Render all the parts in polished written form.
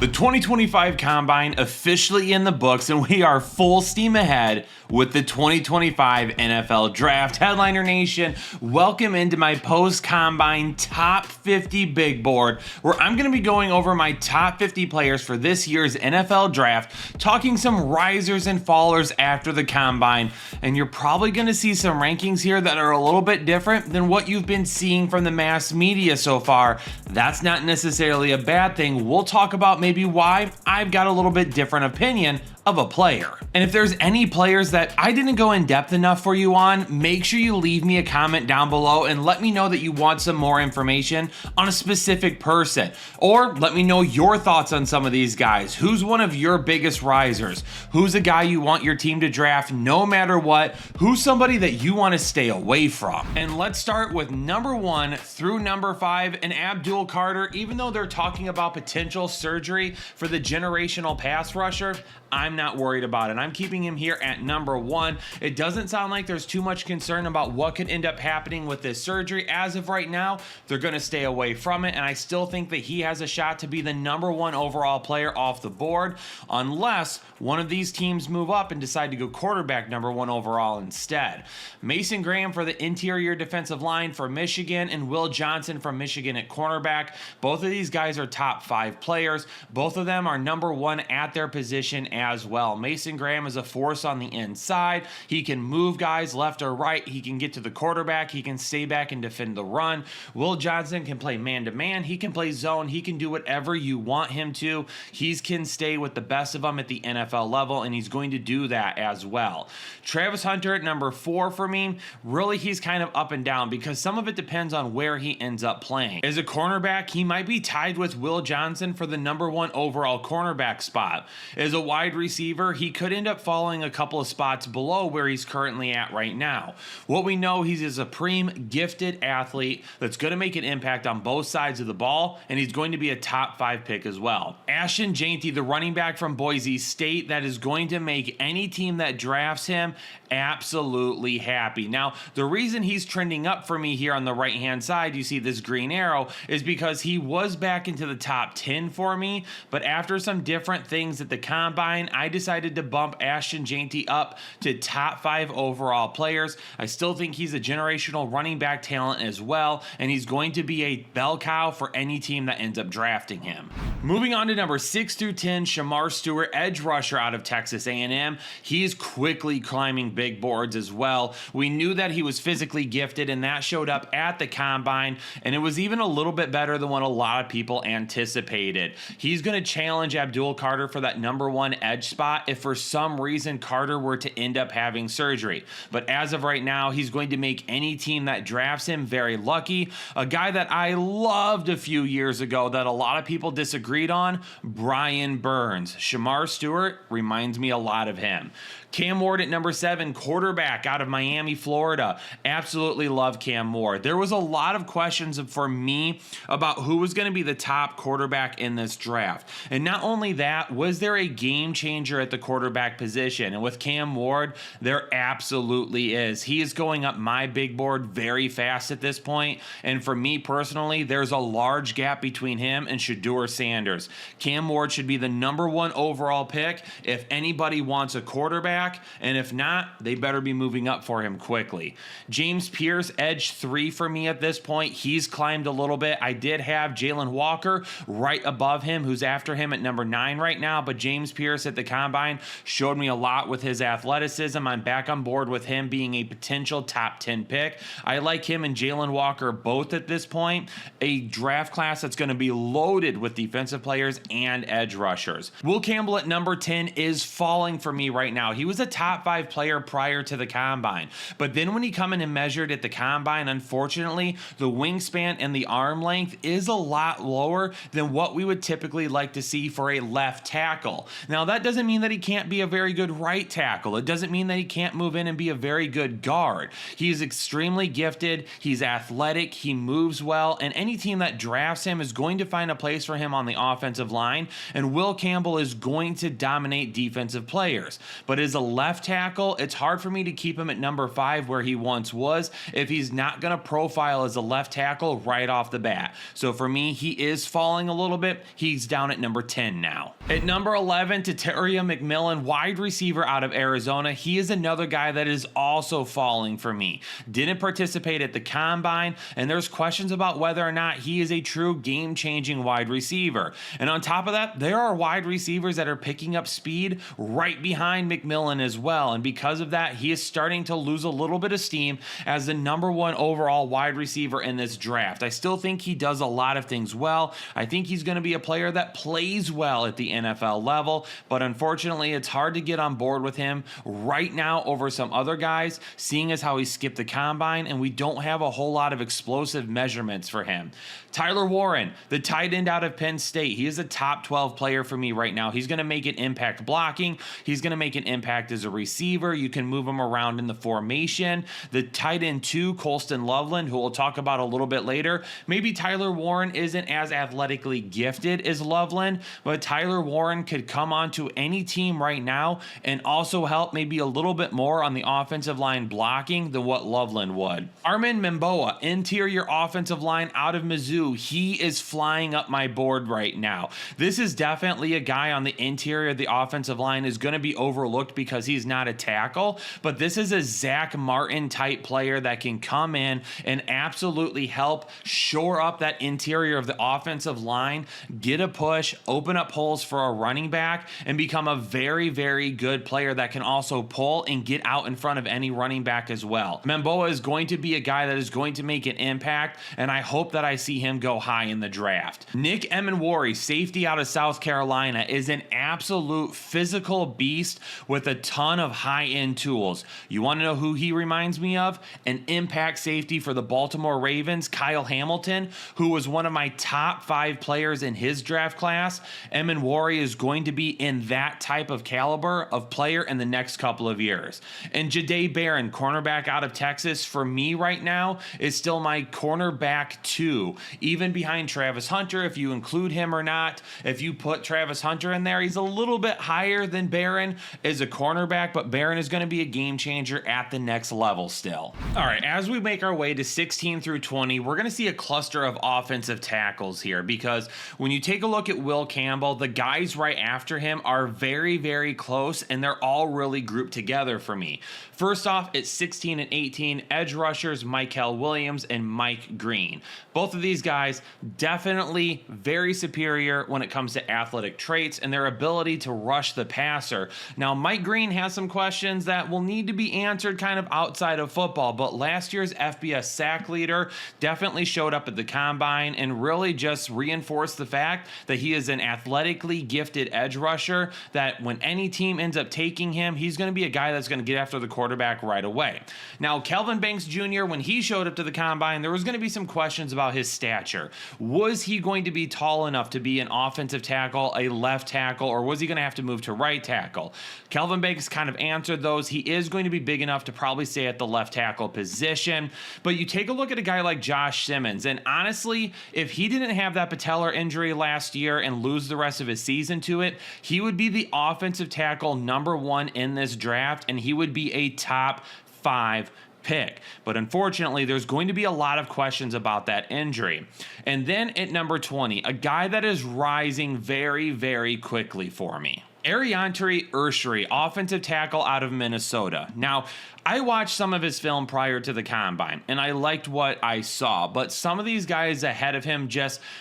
The 2025 Combine officially in the books, and we are full steam ahead with the 2025 NFL Draft. Headliner Nation, welcome into my post-Combine Top 50 Big Board, where I'm going to be going over my top 50 players for this year's NFL Draft, talking some risers and fallers after the Combine, and you're probably going to see some rankings here that are a little bit different than what you've been seeing from the mass media so far. That's not necessarily a bad thing. We'll talk about maybe why I've got a little bit different opinion of a player. And if there's any players that I didn't go in depth enough for you on, make sure you leave me a comment down below and let me know that you want some more information on a specific person. Or let me know your thoughts on some of these guys. Who's one of your biggest risers? Who's a guy you want your team to draft no matter what? Who's somebody that you want to stay away from? And let's start with number 1 through number 5, and Abdul Carter. Even though they're talking about potential surgery for the generational pass rusher, I'm not worried about it. I'm keeping him here at number 1. It doesn't sound like there's too much concern about what could end up happening with this surgery. As of right now, they're going to stay away from it, and I still think that he has a shot to be the number 1 overall player off the board, unless one of these teams move up and decide to go quarterback number 1 overall instead. Mason Graham for the interior defensive line for Michigan, and Will Johnson from Michigan at cornerback. Both of these guys are top 5 players. Both of them are number 1 at their position as well. Mason Graham is a force on the inside. He can move guys left or right. He can get to the quarterback. He can stay back and defend the run. Will Johnson can play man-to-man. He can play zone. He can do whatever you want him to. He can stay with the best of them at the NFL level, and he's going to do that as well. Travis Hunter at number 4 for me. Really, he's kind of up and down because some of it depends on where he ends up playing. As a cornerback, he might be tied with Will Johnson for the number 1 overall cornerback spot. As a wide receiver, he could end up falling a couple of spots below where he's currently at right now. What we know, he's a supreme gifted athlete that's going to make an impact on both sides of the ball, and he's going to be a top 5 pick as well. Ashton Jeanty, the running back from Boise State, that is going to make any team that drafts him absolutely happy. Now, the reason he's trending up for me here on the right hand side, you see this green arrow, is because he was back into the top 10 for me, but after some different things at the Combine, I decided to bump Ashton Jeanty up to top 5 overall players. I still think he's a generational running back talent as well, and he's going to be a bell cow for any team that ends up drafting him. Moving on to number 6 through 10, Shamar Stewart, edge rusher out of Texas A&M. He's quickly climbing big boards as well. We knew that he was physically gifted, and that showed up at the Combine, and it was even a little bit better than what a lot of people anticipated. He's going to challenge Abdul Carter for that number 1 edge spot if for some reason Carter were to end up having surgery. But as of right now, he's going to make any team that drafts him very lucky. A guy that I loved a few years ago that a lot of people disagreed on, Brian Burns. Shamar Stewart reminds me a lot of him. Cam Ward at number 7, quarterback out of Miami, Florida. Absolutely love Cam Ward. There was a lot of questions for me about who was going to be the top quarterback in this draft. And not only that, was there a game changer at the quarterback position? And with Cam Ward, there absolutely is. He is going up my big board very fast at this point. And for me personally, there's a large gap between him and Shedeur Sanders. Cam Ward should be the number 1 overall pick if anybody wants a quarterback. And if not, they better be moving up for him quickly. James Pierce, edge 3 for me at this point. He's climbed a little bit. I did have Jalen Walker right above him, who's after him at number 9 right now, but James Pierce at the Combine showed me a lot with his athleticism. I'm back on board with him being a potential top 10 pick. I like him and Jalen Walker both at this point. A draft class that's going to be loaded with defensive players and edge rushers. Will Campbell at number 10 is falling for me right now. He was a top 5 player prior to the Combine, but then when he come in and measured at the Combine, unfortunately, the wingspan and the arm length is a lot lower than what we would typically like to see for a left tackle. Now, that doesn't doesn't mean that he can't be a very good right tackle. It doesn't mean that he can't move in and be a very good guard. He's extremely gifted. He's athletic. He moves well. And any team that drafts him is going to find a place for him on the offensive line. And Will Campbell is going to dominate defensive players. But as a left tackle, it's hard for me to keep him at number 5 where he once was if he's not going to profile as a left tackle right off the bat. So for me, he is falling a little bit. He's down at number 10 now. At number 11, Tataria McMillan, wide receiver out of Arizona. He is another guy that is also falling for me. Didn't participate at the combine, and there's questions about whether or not he is a true game-changing wide receiver. And on top of that, there are wide receivers that are picking up speed right behind McMillan as well. And because of that, he is starting to lose a little bit of steam as the number 1 overall wide receiver in this draft. I still think he does a lot of things well. I think he's going to be a player that plays well at the NFL level, but unfortunately, it's hard to get on board with him right now over some other guys, seeing as how he skipped the combine and we don't have a whole lot of explosive measurements for him. Tyler Warren, the tight end out of Penn State, he is a top 12 player for me right now. He's going to make an impact blocking. He's going to make an impact as a receiver. You can move him around in the formation. The tight end 2, Colston Loveland, who we'll talk about a little bit later. Maybe Tyler Warren isn't as athletically gifted as Loveland, but Tyler Warren could come onto any team right now and also help maybe a little bit more on the offensive line blocking than what Loveland would. Armin Memboa, interior offensive line out of Mizzou. He is flying up my board right now. This is definitely a guy on the interior of the offensive line is going to be overlooked because he's not a tackle, but this is a Zach Martin type player that can come in and absolutely help shore up that interior of the offensive line, get a push, open up holes for a running back, and become a very, very good player that can also pull and get out in front of any running back as well. Memboa is going to be a guy that is going to make an impact, and I hope that I see him go high in the draft. Nick Emenwari, safety out of South Carolina, is an absolute physical beast with a ton of high-end tools. You want to know who he reminds me of? An impact safety for the Baltimore Ravens, Kyle Hamilton, who was one of my top 5 players in his draft class. Emenwari is going to be in that type of caliber of player in the next couple of years. And Jahdae Barron, cornerback out of Texas, for me right now is still my cornerback 2, even behind Travis Hunter, if you include him or not. If you put Travis Hunter in there, he's a little bit higher than Barron as a cornerback, but Barron is going to be a game changer at the next level still. All right, as we make our way to 16 through 20, we're going to see a cluster of offensive tackles here because when you take a look at Will Campbell, the guys right after him are very, very close, and they're all really grouped together for me. First off, at 16 and 18, edge rushers Mykel Williams and Mike Green. Both of these guys definitely very superior when it comes to athletic traits and their ability to rush the passer. Now, Mike Green has some questions that will need to be answered kind of outside of football, but last year's FBS sack leader definitely showed up at the combine and really just reinforced the fact that he is an athletically gifted edge rusher, that when any team ends up taking him, he's going to be a guy that's going to get after the quarterback right away. Now, Kelvin Banks Jr., when he showed up to the combine, there was going to be some questions about his stature. Was he going to be tall enough to be an offensive tackle, a left tackle, or was he going to have to move to right tackle? Kelvin Banks kind of answered those. He is going to be big enough to probably stay at the left tackle position, but you take a look at a guy like Josh Simmons, and honestly, if he didn't have that patellar injury last year and lose the rest of his season to it, he would be the offensive tackle number 1 in this draft, and he would be a top 5 pick. But unfortunately, there's going to be a lot of questions about that injury. And then at number 20, a guy that is rising very, very quickly for me. Ariantari Urshri, offensive tackle out of Minnesota. Now, I watched some of his film prior to the combine, and I liked what I saw, but some of these guys ahead of him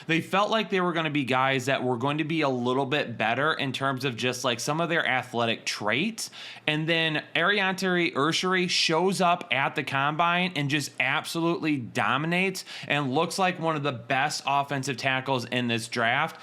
they felt like they were going to be guys that were going to be a little bit better in terms of just like some of their athletic traits. And then Ariantari Urshri shows up at the combine and just absolutely dominates and looks like one of the best offensive tackles in this draft.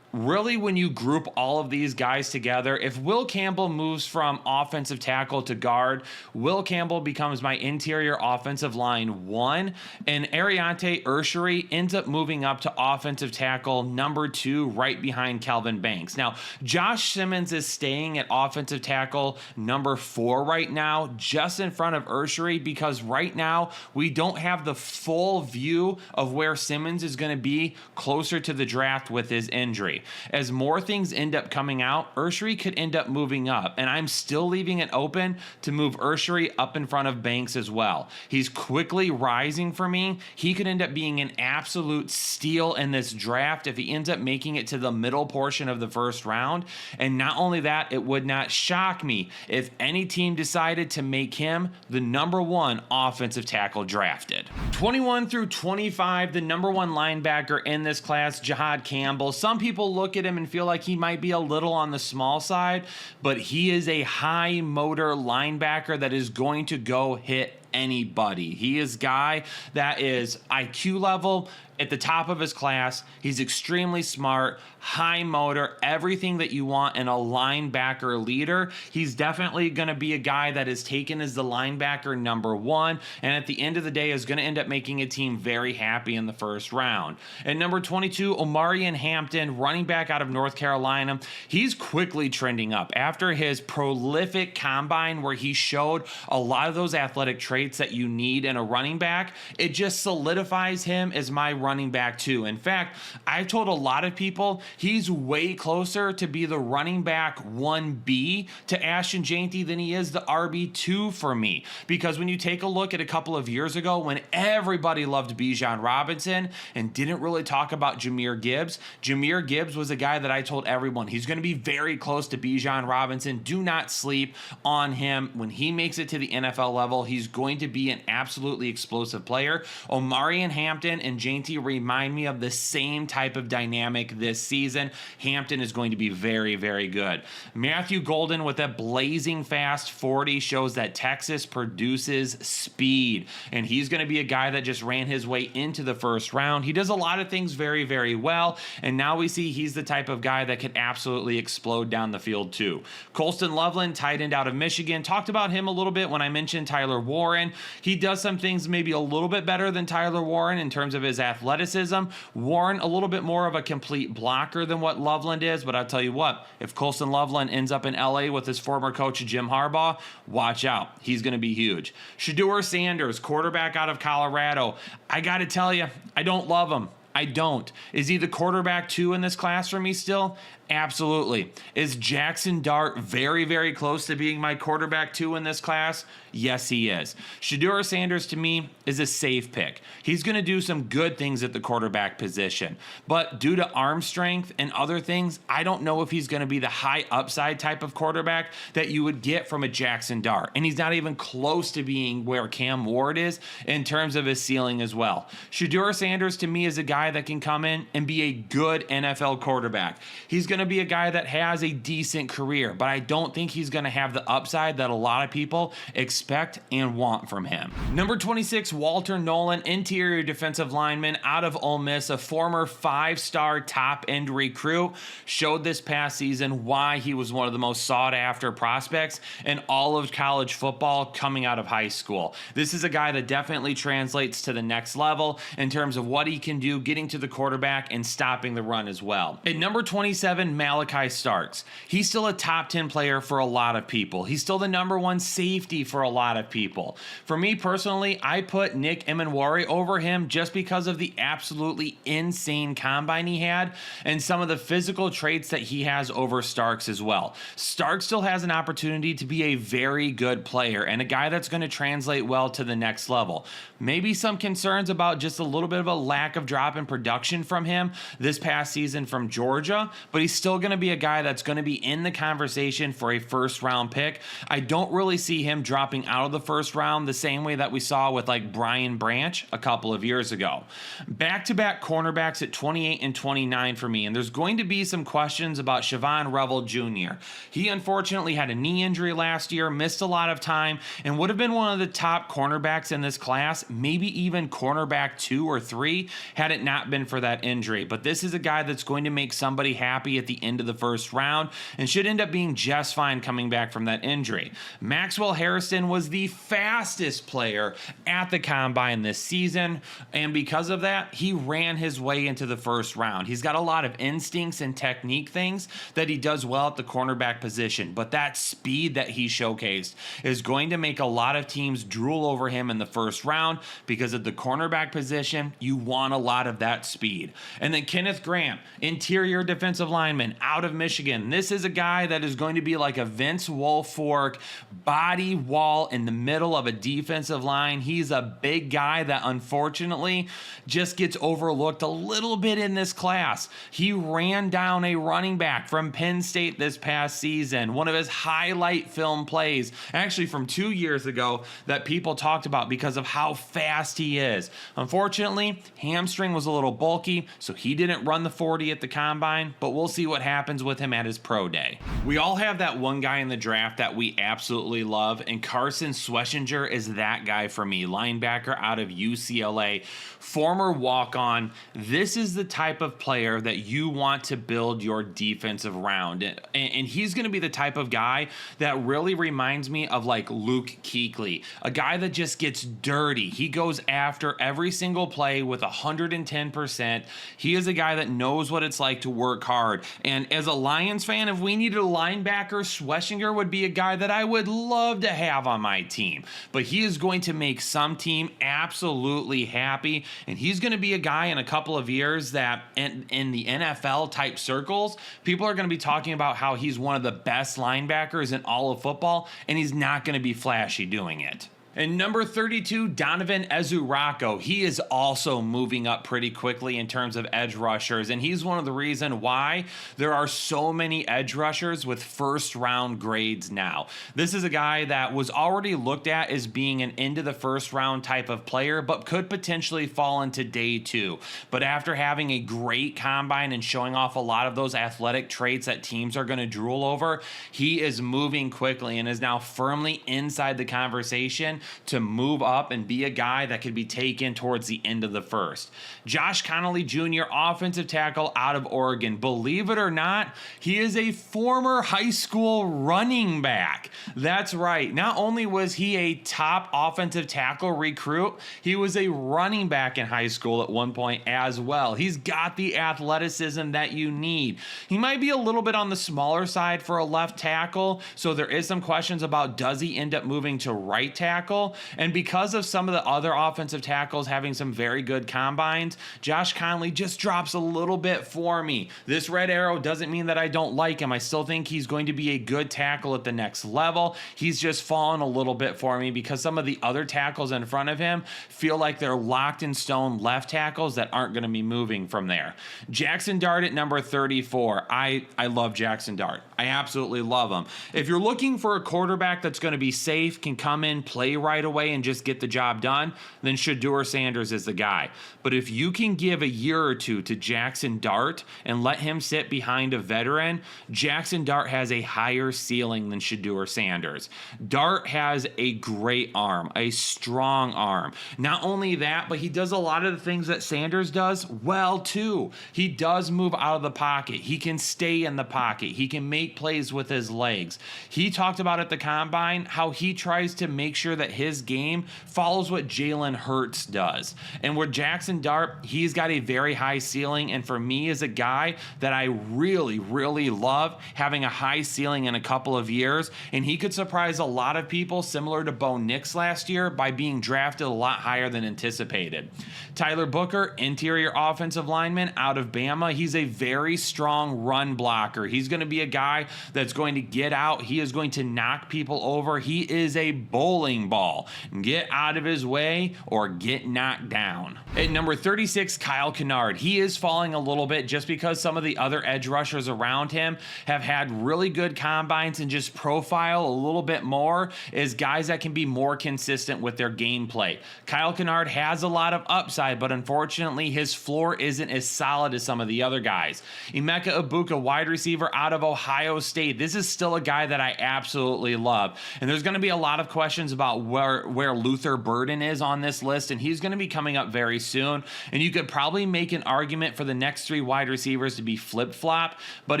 Really, when you group all of these guys together, together. If Will Campbell moves from offensive tackle to guard, Will Campbell becomes my interior offensive line 1, and Ariante Urshary ends up moving up to offensive tackle number 2 right behind Kelvin Banks. Now, Josh Simmons is staying at offensive tackle number 4 right now, just in front of Urshary, because right now we don't have the full view of where Simmons is going to be closer to the draft with his injury. As more things end up coming out, Urshary could end up moving up, and I'm still leaving it open to move Urshary up in front of Banks as well. He's quickly rising for me. He could end up being an absolute steal in this draft if he ends up making it to the middle portion of the first round. And not only that, it would not shock me if any team decided to make him the number 1 offensive tackle drafted. 21 through 25, the number 1 linebacker in this class, Jahad Campbell. Some people look at him and feel like he might be a little on the small side, but he is a high motor linebacker that is going to go hit anybody. He is a guy that is IQ level at the top of his class. He's extremely smart, high motor, everything that you want in a linebacker leader. He's definitely going to be a guy that is taken as the linebacker number 1, and at the end of the day is going to end up making a team very happy in the first round. At number 22, Omarion Hampton, running back out of North Carolina. He's quickly trending up after his prolific combine where he showed a lot of those athletic traits that you need in a running back. It just solidifies him as my running back 2. In fact, I've told a lot of people he's way closer to be the running back 1B to Ashton Jeanty than he is the RB2 for me. Because when you take a look at a couple of years ago when everybody loved Bijan Robinson and didn't really talk about Jahmyr Gibbs was a guy that I told everyone he's going to be very close to Bijan Robinson. Do not sleep on him. When he makes it to the NFL level, he's going to be an absolutely explosive player. Omarion Hampton and Jeanty remind me of the same type of dynamic this season. Hampton is going to be very, very good. Matthew Golden with a blazing fast 40 shows that Texas produces speed, and he's going to be a guy that just ran his way into the first round. He does a lot of things very, very well, and now we see he's the type of guy that could absolutely explode down the field too. Colston Loveland, tight end out of Michigan, talked about him a little bit when I mentioned Tyler Warren. He does some things maybe a little bit better than Tyler Warren in terms of his athleticism. Warren a little bit more of a complete blocker than what Loveland is, but I'll tell you what, if Colston Loveland ends up in LA with his former coach Jim Harbaugh, watch out. He's going to be huge. Shedeur Sanders, quarterback out of Colorado. I got to tell you, I don't love him. I don't. Is he the quarterback 2 in this class for me still? Absolutely. Is Jackson Dart very, very close to being my quarterback 2 in this class? Yes, he is. Shedeur Sanders, to me, is a safe pick. He's going to do some good things at the quarterback position, but due to arm strength and other things, I don't know if he's going to be the high upside type of quarterback that you would get from a Jackson Dart, and he's not even close to being where Cam Ward is in terms of his ceiling as well. Shedeur Sanders, to me, is a guy that can come in and be a good NFL quarterback. He's going to be a guy that has a decent career, but I don't think he's going to have the upside that a lot of people expect and want from him. Number 26, Walter Nolan, interior defensive lineman out of Ole Miss, a former 5-star top-end recruit, showed this past season why he was one of the most sought-after prospects in all of college football coming out of high school. This is a guy that definitely translates to the next level in terms of what he can do getting to the quarterback and stopping the run as well. At number 27, Malachi Starks. He's still a top 10 player for a lot of people. He's still the number 1 safety for a lot of people. For me personally, I put Nick Emenwari over him just because of the absolutely insane combine he had and some of the physical traits that he has over Starks as well. Starks still has an opportunity to be a very good player and a guy that's going to translate well to the next level. Maybe some concerns about just a little bit of a lack of drop in production from him this past season from Georgia, but he's still going to be a guy that's going to be in the conversation for a first round pick. I don't really see him dropping out of the first round the same way that we saw with like Brian Branch a couple of years ago. Back-to-back cornerbacks at 28 and 29 for me, and there's going to be some questions about Siobhan Revel Jr. He unfortunately had a knee injury last year, missed a lot of time, and would have been one of the top cornerbacks in this class, maybe even cornerback 2 or 3, had it not not been for that injury. But this is a guy that's going to make somebody happy at the end of the first round and should end up being just fine coming back from that injury. Maxwell Harrison was the fastest player at the combine this season, and because of that, he ran his way into the first round. He's got a lot of instincts and technique things that he does well at the cornerback position, but that speed that he showcased is going to make a lot of teams drool over him in the first round because at the cornerback position, you want a lot of that speed. And then Kenneth Graham, interior defensive lineman out of Michigan. This is a guy that is going to be like a Vince Wilfork body wall in the middle of a defensive line. He's a big guy that unfortunately just gets overlooked a little bit in this class. He ran down a running back from Penn State this past season, one of his highlight film plays, actually from 2 years ago, that people talked about because of how fast he is. Unfortunately, hamstring was a little bulky, so he didn't run the 40 at the combine, but we'll see what happens with him at his pro day. We all have that one guy in the draft that we absolutely love, and Carson Schlesinger is that guy for me. Linebacker out of UCLA, former walk-on. This is the type of player that you want to build your defense around, and he's going to be the type of guy that really reminds me of like Luke Kuechly, a guy that just gets dirty. He goes after every single play with 110%. He is a guy that knows what it's like to work hard, and as a Lions fan, if we needed a linebacker, Schlesinger would be a guy that I would love to have on my team, but he is going to make some team absolutely happy, and he's going to be a guy in a couple of years that in the NFL type circles, people are going to be talking about how he's one of the best linebackers in all of football, and he's not going to be flashy doing it. And number 32, Donovan Ezurako. He is also moving up pretty quickly in terms of edge rushers, and he's one of the reasons why there are so many edge rushers with first round grades now. This is a guy that was already looked at as being an into the first round type of player, but could potentially fall into day 2. But after having a great combine and showing off a lot of those athletic traits that teams are going to drool over, he is moving quickly and is now firmly inside the conversation to move up and be a guy that could be taken towards the end of the first. Josh Connolly Jr., offensive tackle out of Oregon. Believe it or not, he is a former high school running back. That's right. Not only was he a top offensive tackle recruit, he was a running back in high school at one point as well. He's got the athleticism that you need. He might be a little bit on the smaller side for a left tackle, so there is some questions about does he end up moving to right tackle. And because of some of the other offensive tackles having some very good combines, Josh Connolly just drops a little bit for me. This red arrow doesn't mean that I don't like him. I still think he's going to be a good tackle at the next level. He's just fallen a little bit for me because some of the other tackles in front of him feel like they're locked in stone left tackles that aren't going to be moving from there. Jackson Dart at number 34. I love Jackson Dart. I absolutely love him. If you're looking for a quarterback that's going to be safe, can come in, play right away, and just get the job done, then Shedeur Sanders is the guy. But if you can give a year or two to Jackson Dart and let him sit behind a veteran, Jackson Dart has a higher ceiling than Shedeur Sanders. Dart has a great arm, a strong arm. Not only that, but he does a lot of the things that Sanders does well too. He does move out of the pocket. He can stay in the pocket. He can make plays with his legs. He talked about at the combine how he tries to make sure that his game follows what Jalen Hurts does. And with Jackson Dart, he's got a very high ceiling, and for me as a guy that I really, really love having a high ceiling in a couple of years, and he could surprise a lot of people similar to Bo Nix last year by being drafted a lot higher than anticipated. Tyler Booker, interior offensive lineman out of Bama. He's a very strong run blocker. He's going to be a guy that's going to get out. He is going to knock people over. He is a bowling ball. Get out of his way or get knocked down. At number 36, Kyle Kennard. He is falling a little bit just because some of the other edge rushers around him have had really good combines and just profile a little bit more as guys that can be more consistent with their gameplay. Kyle Kennard has a lot of upside, but unfortunately his floor isn't as solid as some of the other guys. Emeka Egbuka, wide receiver out of Ohio State. This is still a guy that I absolutely love. And there's going to be a lot of questions about where Luther Burden is on this list, and he's going to be coming up very soon. And you could probably make an argument for the next 3 wide receivers to be flip-flop, but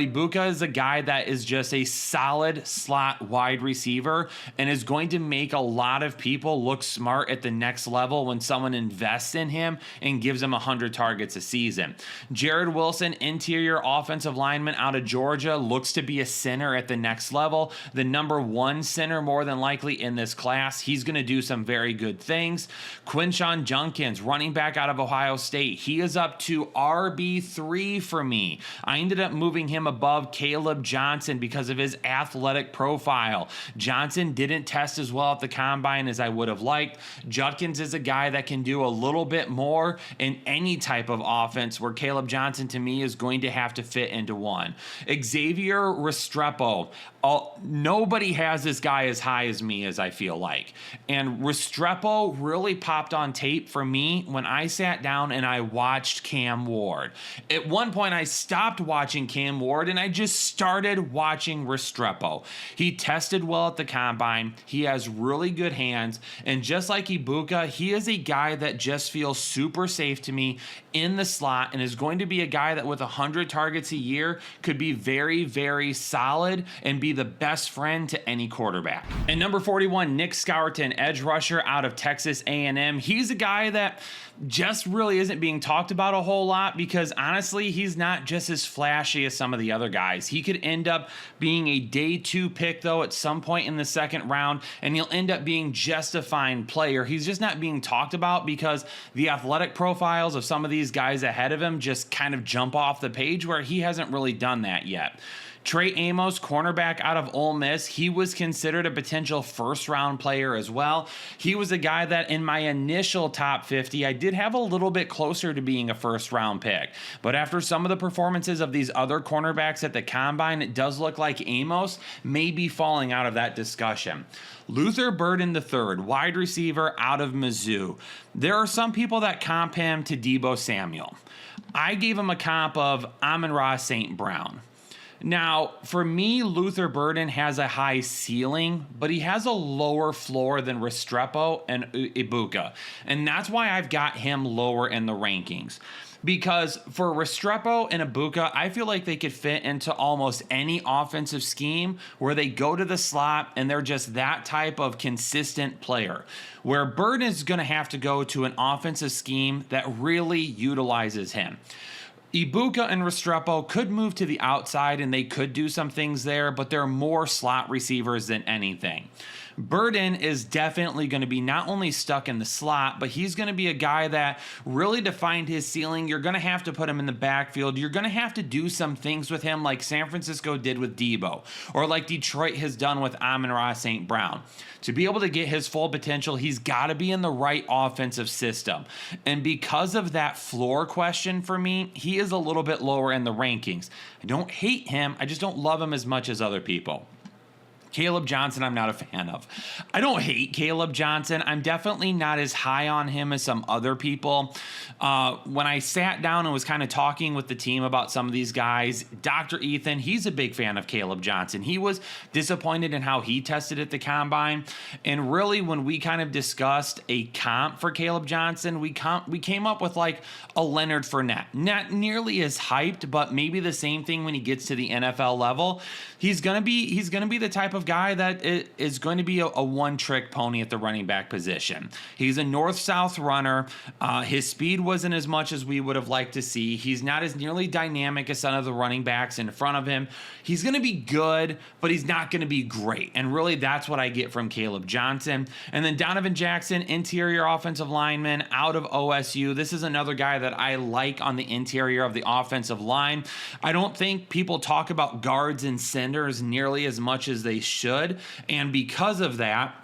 Ibuka is a guy that is just a solid slot wide receiver and is going to make a lot of people look smart at the next level when someone invests in him and gives him 100 targets a season. Jared Wilson, interior offensive lineman out of Georgia, looks to be a center at the next level. The number 1 center more than likely in this class. He's going to do some very good things. Quinshon Judkins, running back out of Ohio State. He is up to RB3 for me. I ended up moving him above Caleb Johnson because of his athletic profile. Johnson didn't test as well at the combine as I would have liked. Judkins is a guy that can do a little bit more in any type of offense, where Caleb Johnson to me is going to have to fit into one. Xavier Restrepo. Nobody has this guy as high as me, as I feel like. And Restrepo really popped on tape for me when I sat down and I watched Cam Ward. At one point, I stopped watching Cam Ward and I just started watching Restrepo. He tested well at the combine. He has really good hands. And just like Ibuka, he is a guy that just feels super safe to me in the slot and is going to be a guy that with 100 targets a year could be very, very solid and be the best friend to any quarterback. And number 41, Nick Scourton, edge rusher out of Texas A&M. He's a guy that just really isn't being talked about a whole lot because honestly, he's not just as flashy as some of the other guys. He could end up being a day 2 pick though at some point in the second round, and he'll end up being just a fine player. He's just not being talked about because the athletic profiles of some of these guys ahead of him just kind of jump off the page, where he hasn't really done that yet. Trey Amos, cornerback out of Ole Miss, he was considered a potential first-round player as well. He was a guy that in my initial top 50, I did have a little bit closer to being a first-round pick. But after some of the performances of these other cornerbacks at the combine, it does look like Amos may be falling out of that discussion. Luther Burden III, wide receiver out of Mizzou. There are some people that comp him to Deebo Samuel. I gave him a comp of Amon-Ra St. Brown. Now, for me, Luther Burden has a high ceiling, but he has a lower floor than Restrepo and Ibuka. And that's why I've got him lower in the rankings. Because for Restrepo and Ibuka, I feel like they could fit into almost any offensive scheme where they go to the slot and they're just that type of consistent player. Where Burden is going to have to go to an offensive scheme that really utilizes him. Ibuka and Restrepo could move to the outside and they could do some things there, but they're more slot receivers than anything. Burden is definitely going to be not only stuck in the slot, but he's going to be a guy that really defined his ceiling. You're going to have to put him in the backfield. You're going to have to do some things with him like San Francisco did with Deebo, or like Detroit has done with Amon-Ra St. Brown. To be able to get his full potential, he's got to be in the right offensive system. And because of that floor question for me, he is a little bit lower in the rankings. I don't hate him. I just don't love him as much as other people. Caleb Johnson, I'm not a fan of. I don't hate Caleb Johnson. I'm definitely not as high on him as some other people. When I sat down and was kind of talking with the team about some of these guys, Dr. Ethan, he's a big fan of Caleb Johnson. He was disappointed in how he tested at the combine. And really, when we kind of discussed a comp for Caleb Johnson, we came up with like a Leonard Fournette. Not nearly as hyped, but maybe the same thing when he gets to the NFL level. He's gonna be the type of guy that is going to be a one-trick pony at the running back position. He's a north-south runner. His speed wasn't as much as we would have liked to see. He's not as nearly dynamic as some of the running backs in front of him. He's going to be good, but he's not going to be great. And really, that's what I get from Caleb Johnson. And then Donovan Jackson, interior offensive lineman out of OSU. This is another guy that I like on the interior of the offensive line. I don't think people talk about guards and centers nearly as much as they should, and because of that,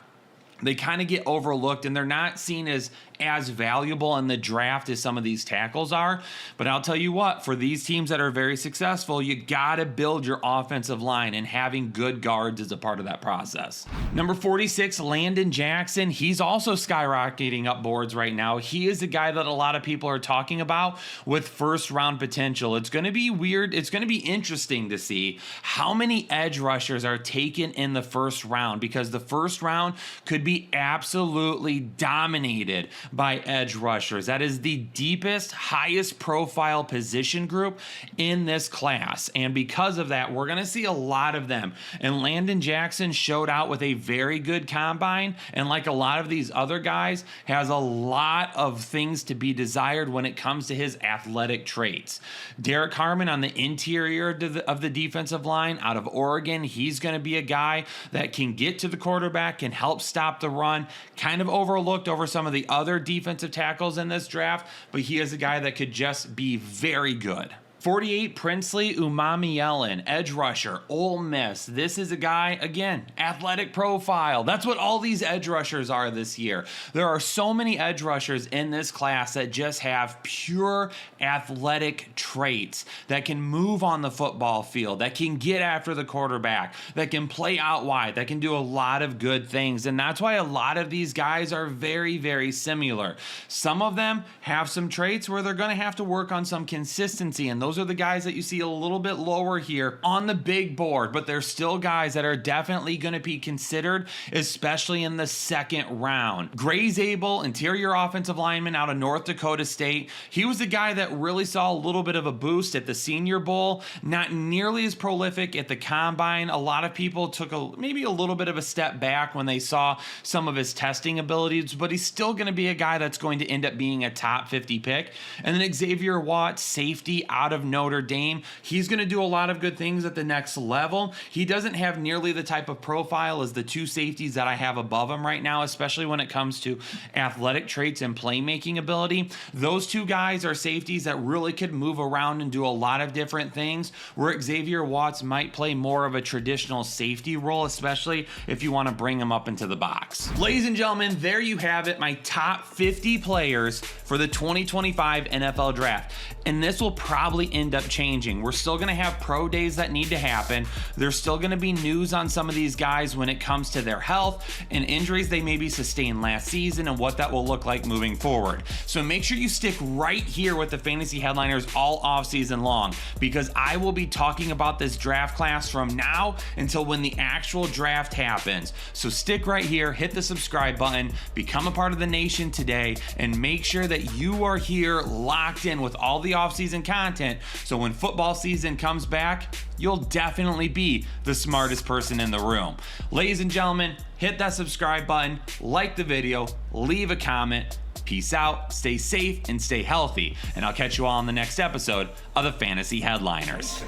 they kind of get overlooked and they're not seen as as valuable in the draft as some of these tackles are. But I'll tell you what, for these teams that are very successful, you gotta build your offensive line, and having good guards is a part of that process. Number 46, Landon Jackson. He's also skyrocketing up boards right now. He is the guy that a lot of people are talking about with first round potential. It's going to be weird. It's going to be interesting to see how many edge rushers are taken in the first round, because the first round could be absolutely dominated by edge rushers. That is the deepest, highest profile position group in this class. And because of that, we're going to see a lot of them. And Landon Jackson showed out with a very good combine. And like a lot of these other guys, has a lot of things to be desired when it comes to his athletic traits. Derek Harmon on the interior of the defensive line out of Oregon, he's going to be a guy that can get to the quarterback and help stop the run. Kind of overlooked over some of the other defensive tackles in this draft, but he is a guy that could just be very good. 48, Princely Umamielen, edge rusher, Ole Miss. This is a guy, again, athletic profile. That's what all these edge rushers are this year. There are so many edge rushers in this class that just have pure athletic traits, that can move on the football field, that can get after the quarterback, that can play out wide, that can do a lot of good things. And that's why a lot of these guys are very, very similar. Some of them have some traits where they're going to have to work on some consistency, and those are the guys that you see a little bit lower here on the big board, but they're still guys that are definitely going to be considered, especially in the second round. Gray Zabel, interior offensive lineman out of North Dakota State. He was the guy that really saw a little bit of a boost at the Senior Bowl, not nearly as prolific at the Combine. A lot of people took maybe a little bit of a step back when they saw some of his testing abilities, but he's still going to be a guy that's going to end up being a top 50 pick. And then Xavier Watts, safety out of Notre Dame. He's going to do a lot of good things at the next level. He doesn't have nearly the type of profile as the two safeties that I have above him right now, especially when it comes to athletic traits and playmaking ability. Those two guys are safeties that really could move around and do a lot of different things, where Xavier Watts might play more of a traditional safety role, especially if you want to bring him up into the box. Ladies and gentlemen, there you have it, my top 50 players for the 2025 NFL Draft. And this will probably end up changing. We're still going to have pro days that need to happen. There's still going to be news on some of these guys when it comes to their health and injuries they maybe sustained last season and what that will look like moving forward. So make sure you stick right here with the Fantasy Headliners all off season long, because I will be talking about this draft class from now until when the actual draft happens. So stick right here, hit the subscribe button, become a part of the nation today, and make sure that you are here locked in with all the off-season content, so when football season comes back, you'll definitely be the smartest person in the room. Ladies and gentlemen, hit that subscribe button, like the video, leave a comment. Peace out, stay safe, and stay healthy. And I'll catch you all on the next episode of the Fantasy Headliners.